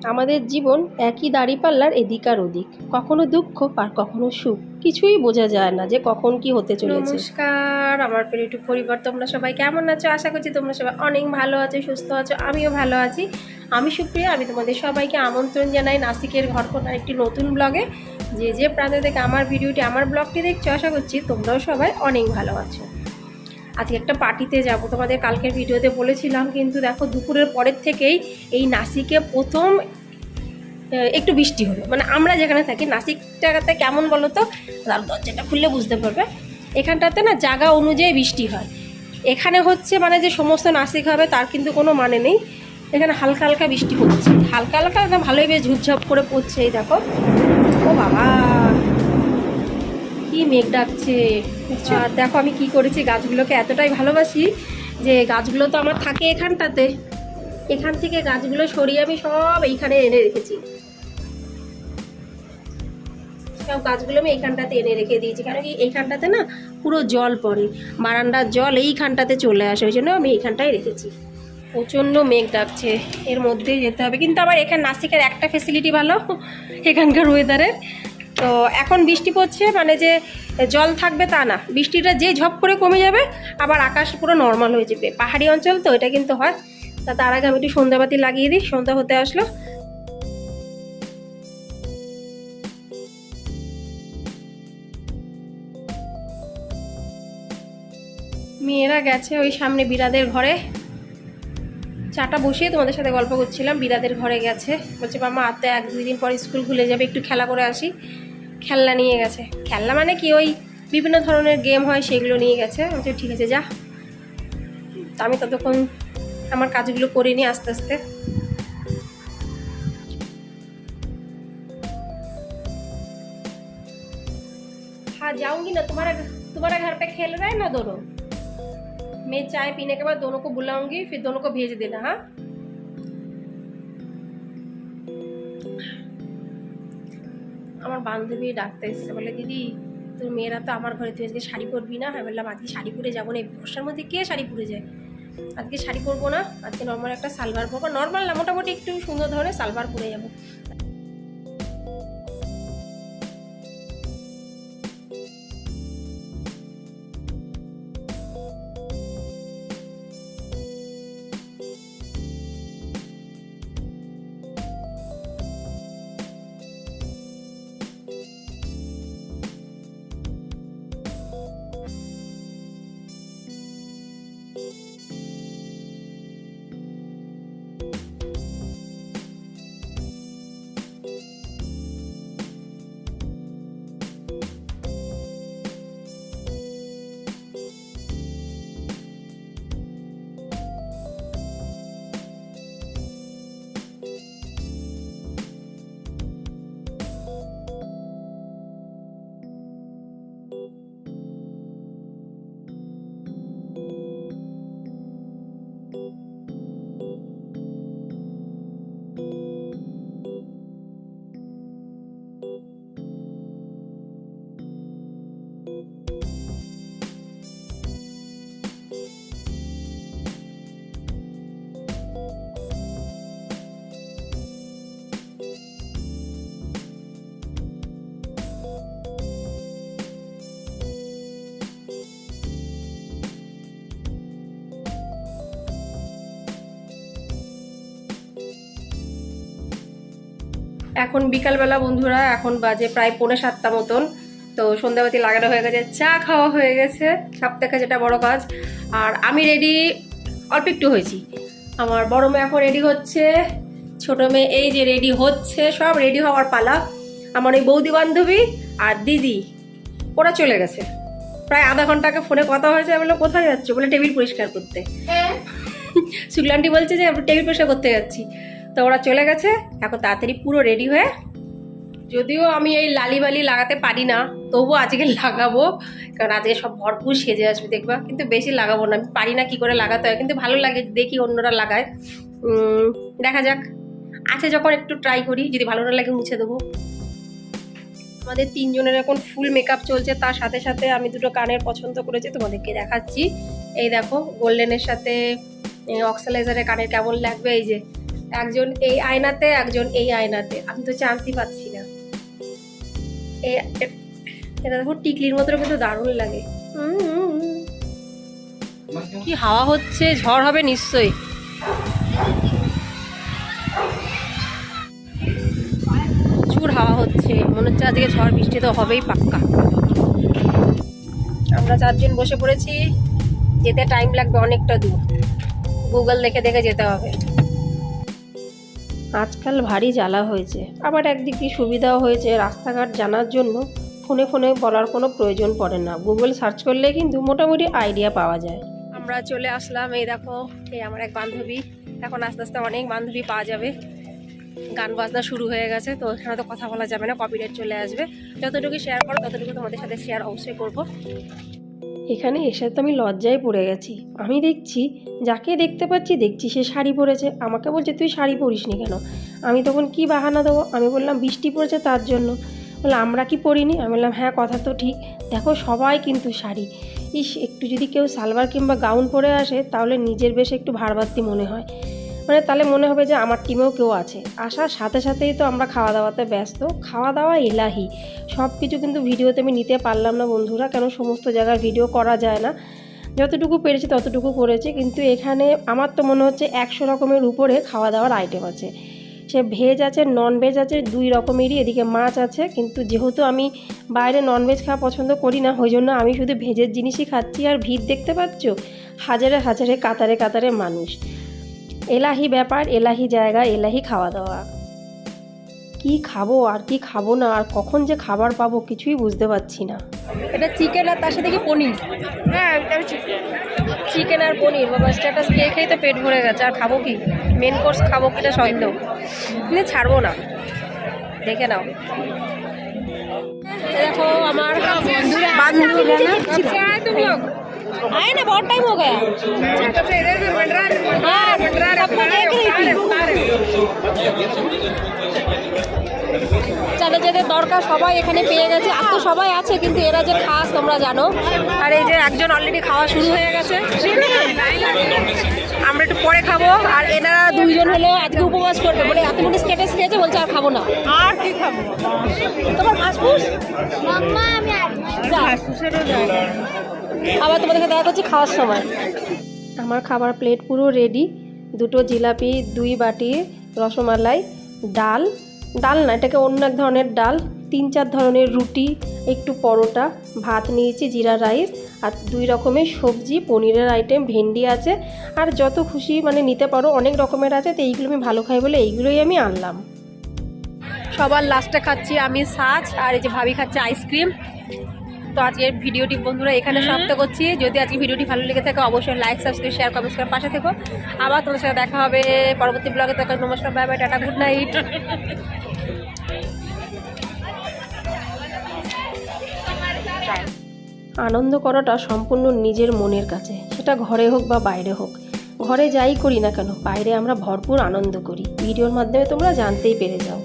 আমাদের জীবন একই দাঁড়িপাল্লার এদিক আর ওদিক, কখনো দুঃখ আর কখনো সুখ, কিছুই বোঝা যায় না যে কখন কি হতে চলেছে। নমস্কার আমার প্রিয় ইউটিউব পরিবার, তোমরা সবাই কেমন আছো? আশা করছি তোমরা সবাই অনেক ভালো আছো, সুস্থ আছো। আমিও ভালো আছি। আমি সুপ্রিয়া, আমি তোমাদের সবাইকে আমন্ত্রণ জানাই নাসিকের ঘরকোনার একটি নতুন ব্লগে। যে প্রান্ত থেকে আমার ভিডিওটি, আমার ব্লগটি দেখছো, আশা করছি তোমরাও সবাই অনেক ভালো আছো। আজকে একটা পার্টিতে যাব, তোমাদের কালকের ভিডিওতে বলেছিলাম, কিন্তু দেখো দুপুরের পরের থেকেই এই নাসিকে প্রথম একটু বৃষ্টি হলো। মানে আমরা যেখানে থাকি নাসিক জায়গাতে কেমন বলো তো, দরজাটা খুললে বুঝতে পারবে, এখানটাতে না জায়গা অনুযায়ী বৃষ্টি হয়। এখানে হচ্ছে মানে যে সমস্ত নাসিক হবে তার কিন্তু কোনো মানে নেই। এখানে হালকা হালকা বৃষ্টি পড়ছে, হালকা হালকা না, ভালোই বেশ ঝুপঝাপ করে পড়ছে। এই দেখো, ও বাবা কি মেঘ ডাকছে। আর দেখো আমি কি করেছি, গাছগুলোকে এতটাই ভালোবাসি যে গাছগুলো তো আমার থাকে এখানটাতে, এখান থেকে গাছগুলো সরিয়ে আমি সব এইখানে এনে রেখেছি। সব গাছগুলো আমি এইখানটাতে এনে রেখে দিয়েছি, কারণ কি এইখানটাতে না পুরো জল পড়ে, বারান্দার জল এইখানটাতে চলে আসে, ওই জন্য আমি এইখানটাই রেখেছি। প্রচণ্ড মেঘ ডাকছে, এর মধ্যেই যেতে হবে। কিন্তু আবার এখানে নাসিকের একটা ফেসিলিটি ভালো এখানকার ওয়েদারের। তো এখন বৃষ্টি পড়ছে মানে যে জল থাকবে তা না, বৃষ্টিটা যে ঝপ করে কমে যাবে, আবার আকাশ পুরো নর্মাল হয়ে যাবে। পাহাড়ি অঞ্চল তো, এটা কিন্তু হয়। তার আগে আমি একটু সন্ধ্যাবাতি লাগিয়ে দিই, সন্ধ্যা হতে আসলো। মেয়েরা গেছে ওই সামনে বিড়াদের ঘরে, চাটা বসিয়ে তোমাদের সাথে গল্প করছিলাম। বিড়াদের ঘরে গেছে, বলছে মামা আতে 1-2 দিন পর স্কুল খুলে যাবে, একটু খেলা করে আসি। খেলনা নিয়ে গেছে, খেলনা মানে কি ওই বিভিন্ন ধরনের গেম হয় সেগুলো নিয়ে গেছে। বলছে ঠিক আছে যা। আমি ততক্ষণ আমার কাজগুলো করে নিই আস্তে আস্তে। हाँ जाऊंगी ना, तुम्हारा घर पे खेल रहा है ना दोनों। मैं चाय पीने के बाद दोनों को बुलाऊंगी, फिर दोनों को भेज देना। हाँ আমার বান্ধবী ডাকতে এসেছে, বলে দিদি তোর মেয়েরা তো আমার ঘরে, তুই আজকে শাড়ি পরবি না? আমি বললাম আজকে শাড়ি পরে যাবো না, এই বর্ষার মধ্যে কে শাড়ি পরে যায়, আজকে শাড়ি পরবো না, আজকে নর্মাল একটা সালভার পরবো। নর্মাল না, মোটামুটি একটু সুন্দর ধরনের সালভার পরে যাবো। এখন বিকালবেলা বন্ধুরা, এখন বাজে প্রায় 6:45 মতন। তো সন্ধ্যাবাতি লাগানো হয়ে গেছে, চা খাওয়া হয়ে গেছে, সব থেকে যেটা বড় কাজ। আর আমি রেডি অল্প একটু হয়েছি। আমার বড় মেয়ে এখন রেডি হচ্ছে, ছোট মেয়ে এই যে রেডি হচ্ছে, সব রেডি হওয়ার পালা। আমার ওই বৌদি বান্ধবী আর দিদি ওরা চলে গেছে, প্রায় আধা ঘন্টাকে ফোনে কথা হয়েছে। আমি বললাম কোথায় যাচ্ছ? বলে টেবিল পরিষ্কার করতে। শুক্লান্টি বলছে যে টেবিল পরিষ্কার করতে যাচ্ছি। তো ওরা চলে গেছে, এখন তাড়াতাড়ি পুরো রেডি হয়ে, যদিও আমি এই লালি বালি লাগাতে পারি না, তবুও আজকে লাগাবো, কারণ আজকে সব ভরপুর সেজে আসবে দেখবা। কিন্তু বেশি লাগাবো না, আমি পারি না কি করে লাগাতে হয়, কিন্তু ভালো লাগে দেখি অন্যরা লাগায়। দেখা যাক, আছে যখন একটু ট্রাই করি, যদি ভালো না লাগে মুছে দেবো। আমাদের 3 জনের এখন ফুল মেকআপ চলছে, তার সাথে সাথে আমি দুটো কানের পছন্দ করেছি, তোমাদেরকে দেখাচ্ছি। এই দেখো গোল্ডেনের সাথে অক্সালাইজারের কানের কেমন লাগবে, এই যে একজন এই আয়নাতে, একজন এই আয়নাতে। আমি তো চান্সই পাচ্ছি না। এটা দেখো টিকলির মতো কিন্তু দারুণ লাগে। কি হাওয়া হচ্ছে, ঝড় হবে নিশ্চয়ই। প্রচুর হাওয়া হচ্ছে, মনে হচ্ছে আজকে ঝড় বৃষ্টি তো হবেই পাক্কা। আমরা 4 জন বসে পড়েছি, যেতে টাইম লাগবে অনেকটা দূর, গুগল দেখে দেখে যেতে হবে। আজকাল ভারী জ্বালা হয়েছে, আবার একদিক দিয়ে সুবিধাও হয়েছে, রাস্তাঘাট জানার জন্য ফোনে ফোনে বলার কোনো প্রয়োজন পড়ে না, গুগল সার্চ করলে কিন্তু মোটামুটি আইডিয়া পাওয়া যায়। আমরা চলে আসলাম, এই দেখো এই আমার এক বান্ধবী। এখন আস্তে আস্তে অনেক বান্ধবী পাওয়া যাবে, গান বাজনা শুরু হয়ে গেছে, তো এখানে তো কথা বলা যাবে না, কপিরাইট চলে আসবে। যতটুকু শেয়ার করো ততটুকু তোমাদের সাথে শেয়ার অবশ্যই করবো। এখানে এসে তো আমি লজ্জায় পড়ে গেছি। আমি দেখছি, যাকে দেখতে পাচ্ছি দেখছি সে শাড়ি পরেছে, আমাকে বলছে তুই শাড়ি পরিসনি কেন? আমি তখন কি বাহানা দেবো? আমি বললাম বৃষ্টি পড়েছে তার জন্য। বললাম আমরা কি পরিনি? আমি বললাম হ্যাঁ কথা তো ঠিক, দেখো সবাই কিন্তু শাড়ি। ইস, একটু যদি কেউ সালোয়ার কিংবা গাউন পরে আসে তাহলে নিজের বেশ একটু ভারবাত্তি মনে হয়, মানে তাহলে মনে হবে যে আমার টিমেও কেউ আছে। আসার সাথে সাথেই তো আমরা খাওয়া দাওয়াতে ব্যস্ত, খাওয়া দাওয়া এলাহি। সব কিছু কিন্তু ভিডিওতে আমি নিতে পারলাম না বন্ধুরা, কেন সমস্ত জায়গার ভিডিও করা যায় না, যতটুকু পেরেছি ততটুকু করেছি। কিন্তু এখানে আমার তো মনে হচ্ছে 100 রকমের উপরে খাওয়া দাওয়ার আইটেম আছে, সে ভেজ আছে নন ভেজ আছে, 2 রকমেরই। এদিকে মাছ আছে, কিন্তু যেহেতু আমি বাইরে ননভেজ খাওয়া পছন্দ করি না, ওই জন্য আমি শুধু ভেজের জিনিসই খাচ্ছি। আর ভিড় দেখতে পাচ্ছ, হাজারে হাজারে কাতারে কাতারে মানুষ। এলাহি ব্যাপার, এলাহি জায়গা, এলাহি খাওয়া দাওয়া। কি খাবো আর কি খাবো না, আর কখন যে খাবার পাবো কিছুই বুঝতে পারছি না। এটা চিকেন আর তার সাথে কি পনির? হ্যাঁ চিকেন আর পনির। বাবা স্ট্যাটাস খেয়ে খেয়ে তো পেট ভরে গেছে, আর খাবো কি? মেন কোর্স খাবো কিনা সন্দেহ, কিন্তু ছাড়বো না, দেখে নাও। देखो हमारे आए ना, बहुत टाइम हो गया। सबको देख रही थी। যাদের যাদের দরকার সবাই এখানে পেয়ে গেছে, আর তো সবাই আছে, কিন্তু এরা যে খাস তোমরা জানো। আর এই যে একজন অলরেডি খাওয়া শুরু হয়ে গেছে, আমরা একটু পরে খাবো। আর এনারা 2 জন হলো আজকে উপবাস করবে, মানে এত মনে স্ট্যাটাস খেয়েছে, বলছে আর খাবো না। আর কি খাবো? তোমার ঘাসফুস আবার তোমাদেরকে দেখা করছি খাওয়ার সময়। আমার খাবার প্লেট পুরো রেডি, 2টো জিলাপি, 2 বাটি রসমালাই, ডাল না এটাকে অন্য এক ধরনের ডাল, 3-4 ধরনের রুটি, একটু পরোটা, ভাত নিয়েছি জিরা রাইস, আর 2 রকমের সবজি, পনিরের আইটেম, ভেন্ডি আছে, আর যত খুশি মানে নিতে পারো, অনেক রকমের আছে। তো এইগুলো আমি ভালো খাই বলে এইগুলোই আমি আনলাম। সবার লাস্টে খাচ্ছি আমি সাজ, আর এই যে ভাবি খাচ্ছে আইসক্রিম। তো আজকের ভিডিওটি বন্ধুরা এখানে সমাপ্ত করছি। যদি আজকে ভিডিওটি ভালো লেগে থাকে অবশ্যই লাইক, সাবস্ক্রাইব, শেয়ার, কমেন্ট করে পাশে থেকো। আবার তোমার সাথে দেখা হবে পরবর্তী ব্লগে। তো নমস্কার, bye bye, tata, good night. আনন্দ করাটা সম্পূর্ণ নিজের মনের কাছে, সেটা ঘরে হোক বা বাইরে হোক। ঘরে যাই করি না কেন, বাইরে আমরা ভরপুর আনন্দ করি, ভিডিওর মাধ্যমে তোমরা জানতেই পেরে যাও।